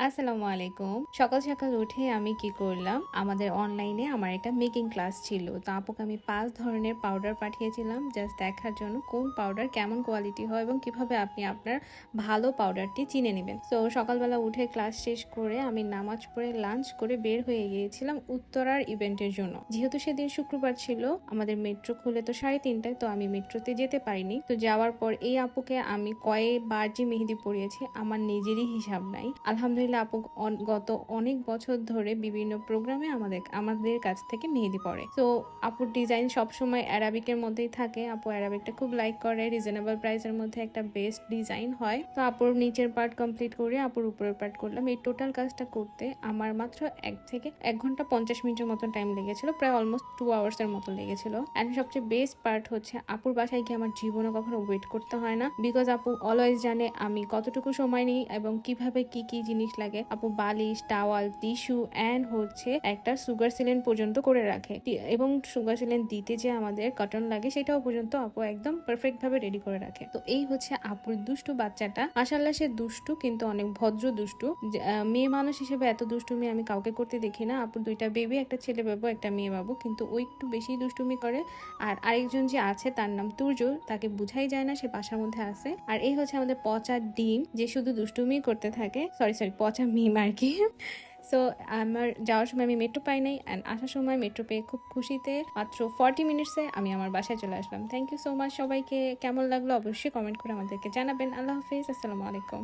আসসালামু আলাইকুম। সকাল সকাল উঠে আমি কি করলাম, আমাদের অনলাইনে আমার একটা মেকিং ক্লাস ছিল। তো আপুকে আমি 5 ধরনের পাউডার পাঠিয়েছিলাম জাস্ট দেখার জন্য কোন পাউডার কেমন কোয়ালিটি হয় এবং কিভাবে আপনি আপনার ভালো পাউডারটি চিনে নেবেন। তো সকালবেলা উঠে ক্লাস শেষ করে আমি নামাজ পড়ে লাঞ্চ করে বের হয়ে গিয়েছিলাম উত্তরার ইভেন্টের জন্য। যেহেতু সেদিন শুক্রবার ছিল, আমাদের মেট্রো খুলে তো 3:30টায়, তো আমি মেট্রোতে যেতে পারিনি। তো যাওয়ার পর এই আপুকে আমি কয়েকবার যে মেহেদি পরিয়েছি আমার নিজেরই হিসাব নাই। আলহামদুলিল্লাহ আপু গত অনেক বছর ধরে বিভিন্ন প্রোগ্রামে আমাদের কাছ থেকে মেহেদি পড়ে। তো আপুর ডিজাইন সবসময় অ্যারাবিকের মধ্যেই থাকে। আপু অ্যারাবিকটা খুব লাইক করে। রিজনেবল প্রাইসের মধ্যে একটা বেস্ট ডিজাইন হয়। তো আপুর নিচের পার্ট কমপ্লিট করে আপুর উপরের পার্ট করলাম। এই টোটাল কাজটা করতে আমার মাত্র 1 ঘন্টা 50 মিনিটের মতো টাইম লেগেছিল, প্রায় অলমোস্ট 2 আওয়ার্সের মতো লেগেছিল। অ্যান্ড সবচেয়ে বেস্ট পার্ট হচ্ছে আপুর বাসায় গিয়ে আমার জীবনে কখনো ওয়েট করতে হয় না, বিকজ আপু অলওয়েজ জানে আমি কতটুকু সময় নিই এবং কিভাবে কি কি জিনিস লাগে। আপু বালিশ, টাওয়াল, টিস্যু অ্যান্ড হচ্ছে একটা সুগার সিলেন্ট পর্যন্ত করে রাখে, এবং সুগার সিলেন্ট দিতে যে আমাদের কটন লাগে সেটাও পর্যন্ত আপু একদম পারফেক্ট ভাবে রেডি করে রাখে। তো এই হচ্ছে আপুর দুষ্টু বাচ্চাটা। মাশাআল্লাহ সে দুষ্টু, কিন্তু অনেক ভদ্র দুষ্টু। মেয়ে মানুষ হিসেবে এত দুষ্টুমি আমি কাউকে করতে দেখি না। আপুর 2টা বেবি, একটা ছেলে বাবু একটা মেয়ে বাবু, কিন্তু ওই একটু বেশি দুষ্টুমি করে। আর আরেকজন যে আছে তার নাম তুর্য, তাকে বুঝাই যায় না সে বাসার মধ্যে আছে। আর এই হচ্ছে আমাদের পচা ডিম, যে শুধু দুষ্টুমি করতে থাকে। সরি পচা মিম আর কি। সো আমার যাওয়ার সময় আমি মেট্রো পাই নাই, অ্যান্ড আসার সময় মেট্রো পেয়ে খুব খুশিতে মাত্র 40 মিনিটসে আমি আমার বাসায় চলে আসলাম। থ্যাংক ইউ সো মাচ সবাইকে। কেমন লাগলো অবশ্যই কমেন্ট করে আমাদেরকে জানাবেন। আল্লাহ হাফিজ, আসসালামু আলাইকুম।